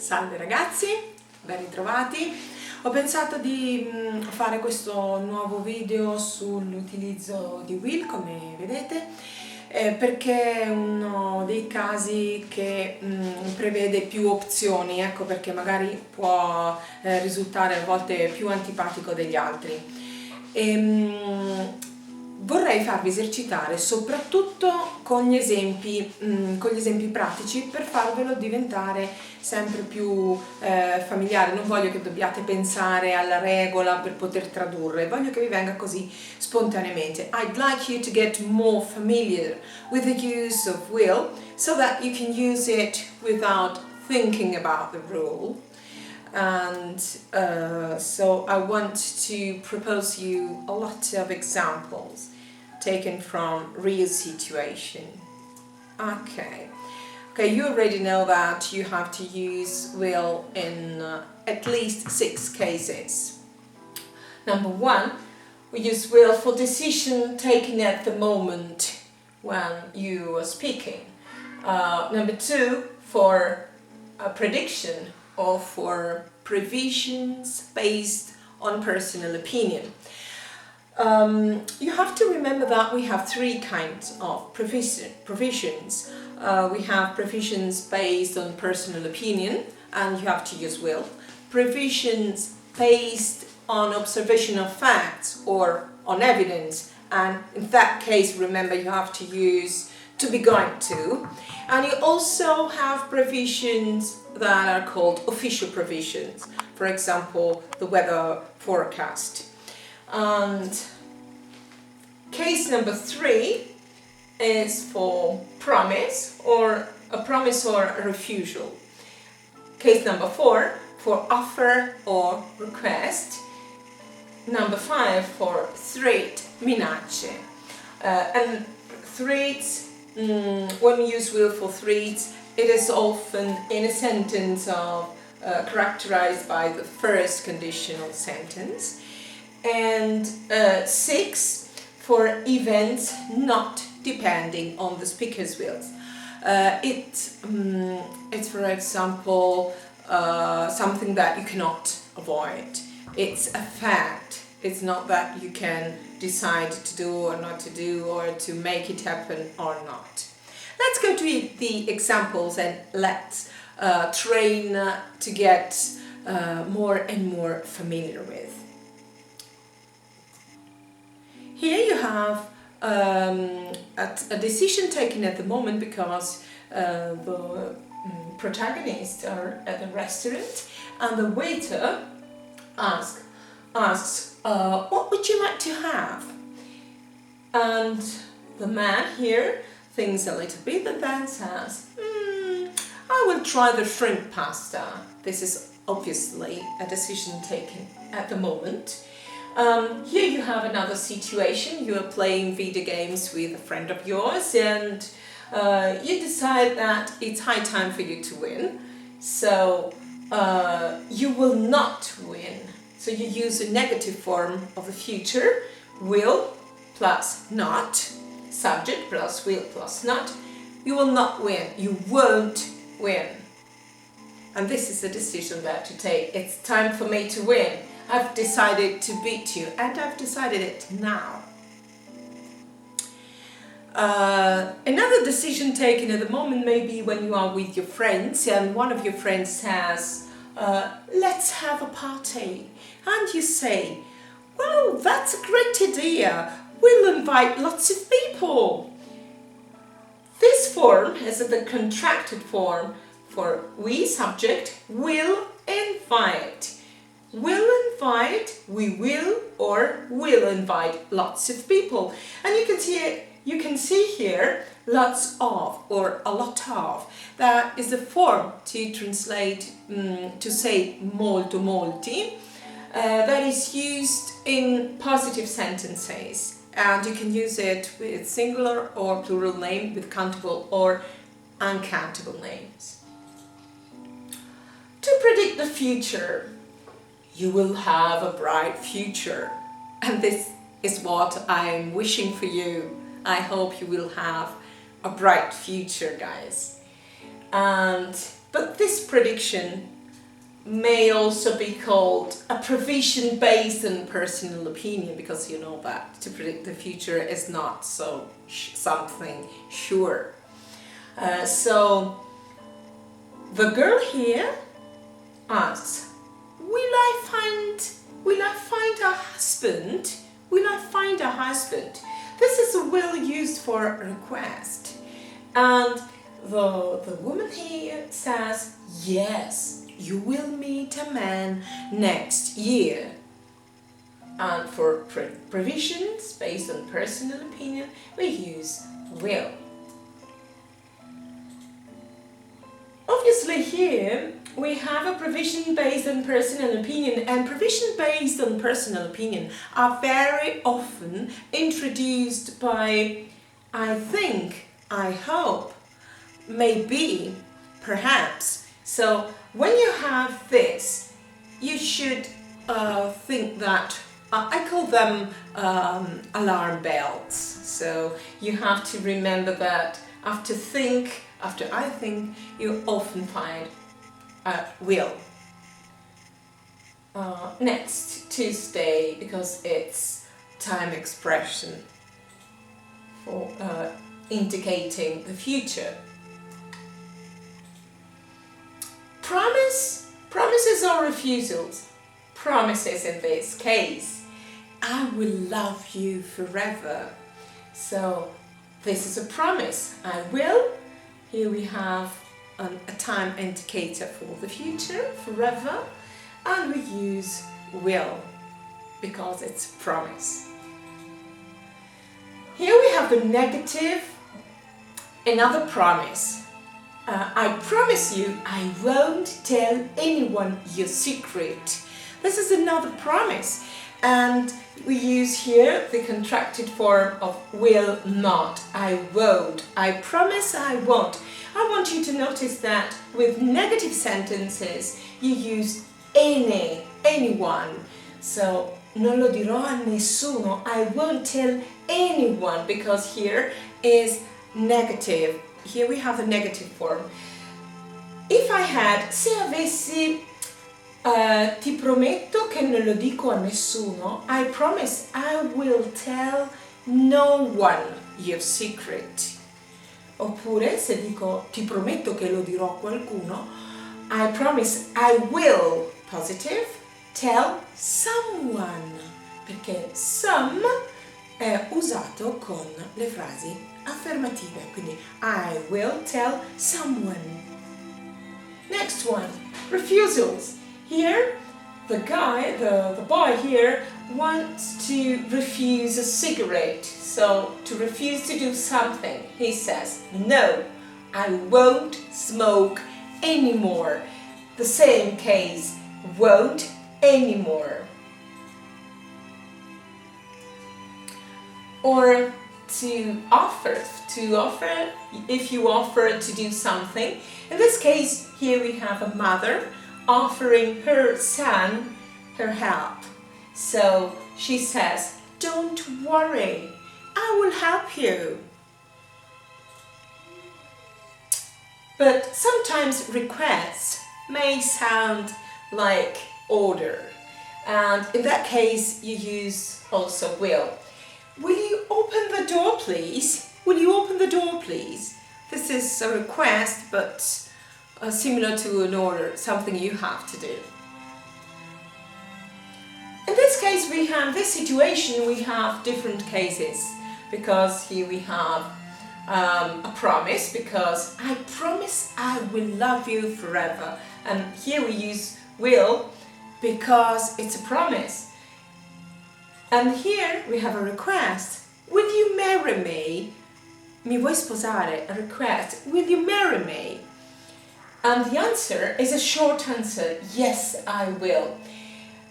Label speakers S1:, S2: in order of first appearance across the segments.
S1: Salve ragazzi, ben ritrovati. Ho pensato di fare questo nuovo video sull'utilizzo di will, come vedete, perché è uno dei casi che prevede più opzioni, ecco perché magari può risultare a volte più antipatico degli altri. Vorrei farvi esercitare soprattutto con gli esempi pratici per farvelo diventare sempre più familiare. Non voglio che dobbiate pensare alla regola per poter tradurre, voglio che vi venga così spontaneamente. I'd like you to get more familiar with the use of will so that you can use it without thinking about the rule. And so I want to propose you a lot of examples taken from real situation. Okay, you already know that you have to use will in at least 6 cases. Number 1, we use will for decision taken at the moment when you are speaking. Number 2, for a prediction or for provisions based on personal opinion. You have to remember that we have 3 kinds of provisions. We have provisions based on personal opinion, and you have to use will. Provisions based on observation of facts or on evidence, and in that case, remember, you have to use to be going to. And you also have provisions that are called official provisions, for example, the weather forecast. And case number 3 is for promise or a refusal. Case number 4 for offer or request. Number 5 for threat, minacce. And threats, when we use will for threats, it is often in a sentence characterized by the first conditional sentence. And 6 for events not depending on the speaker's wills. It's for example something that you cannot avoid. It's a fact. It's not that you can decide to do or not to do, or to make it happen or not. Let's go to the examples and let's train to get more and more familiar with. Here you have a decision taken at the moment because the protagonists are at the restaurant and the waiter asks, what would you like to have? And the man here thinks a little bit and then says, I will try the shrimp pasta. This is obviously a decision taken at the moment. Here you have another situation. You are playing video games with a friend of yours and you decide that it's high time for you to win. So you will not win. So you use a negative form of the future, will plus not, subject plus will plus not. You will not win. You won't win. And this is the decision that you take. It's time for me to win. I've decided to beat you, and I've decided it now. Another decision taken at the moment may be when you are with your friends and one of your friends says, let's have a party. And you say, well, that's a great idea. We'll invite lots of people. This form is the contracted form for we, subject, will invite. Will invite, we will, or will invite lots of people. And you can see here lots of or a lot of. That is the form to translate to say molto, molti. That is used in positive sentences, and you can use it with singular or plural name, with countable or uncountable names. To predict the future. You will have a bright future, and this is what I am wishing for you. I hope you will have a bright future, guys. And But this prediction may also be called a provision based on personal opinion, because you know that to predict the future is not so something sure. So the girl here asks, will I find a husband? Will I find a husband? This is a will used for a request. And the woman here says, yes, you will meet a man next year. And for provisions based on personal opinion, we use will. Obviously here we have a provision based on personal opinion, and provision based on personal opinion are very often introduced by I think, I hope, maybe, perhaps. So when you have this, you should think that I call them alarm bells. So you have to remember that after I think, you often find will. Next, Tuesday, because it's time expression for indicating the future. Promises or refusals. Promises in this case. I will love you forever. So this is a promise. I will. Here we have a time indicator for the future, forever, and we use will because it's a promise. Here we have the negative, another promise. I promise you I won't tell anyone your secret. This is another promise, and we use here the contracted form of will not. I won't. I promise I won't. I want you to notice that with negative sentences you use anyone. So non lo dirò a nessuno. I won't tell anyone, because here is negative. Here we have the negative form. If I had, se avessi, ti prometto che non lo dico a nessuno, I promise I will tell no one your secret. Oppure se dico ti prometto che lo dirò a qualcuno, I promise I will, positive, tell someone, perché some è usato con le frasi affermative, quindi I will tell someone. Next one, refusals. Here, the boy here wants to refuse a cigarette. So, to refuse to do something, he says, no, I won't smoke anymore. The same case, won't anymore. Or to offer, if you offer to do something. In this case, here we have a mother offering her son her help. So she says, don't worry, I will help you. But sometimes requests may sound like order, and in that case you use also will. Will you open the door, please? Will you open the door, please? This is a request, but similar to an order, something you have to do. In this case, we have this situation, we have different cases, because here we have a promise, because I promise I will love you forever. And here we use will because it's a promise. And here we have a request. Will you marry me? Mi vuoi sposare? A request. Will you marry me? And the answer is a short answer. Yes, I will.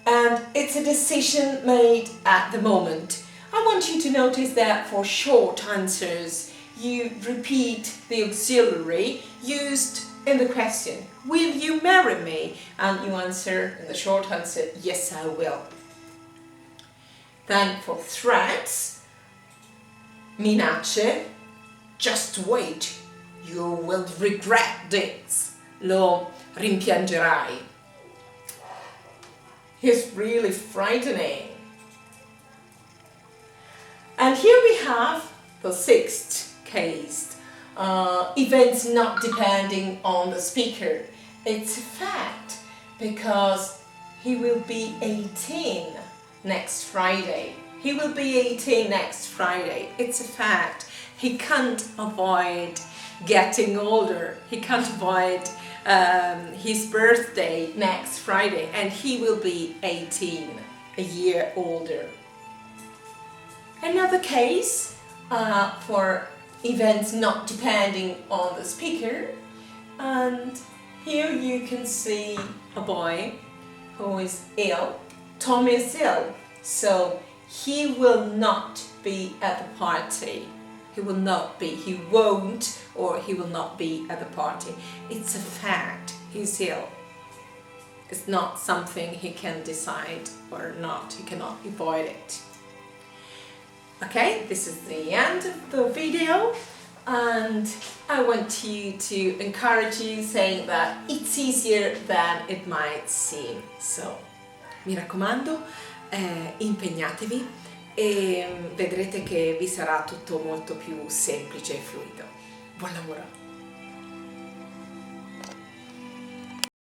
S1: And it's a decision made at the moment. I want you to notice that for short answers, you repeat the auxiliary used in the question. Will you marry me? And you answer in the short answer, yes, I will. Then for threats, minacce, just wait, you will regret this. lo rimpiangerai. He's really frightening. And here we have the sixth case. Events not depending on the speaker. It's a fact because he will be 18 next Friday. He will be 18 next Friday. It's a fact. He can't avoid getting older. He can't avoid his birthday next Friday, and he will be 18, a year older. Another case for events not depending on the speaker, and here you can see a boy who is ill. Tom is ill, so he will not be at the party. He will not be, he won't, or he will not be at the party. It's a fact, he's ill. It's not something he can decide or not, he cannot avoid it. Okay, this is the end of the video, and I want you to encourage you saying that it's easier than it might seem. So, mi raccomando, impegnatevi e vedrete che vi sarà tutto molto più semplice e fluido. Buon lavoro!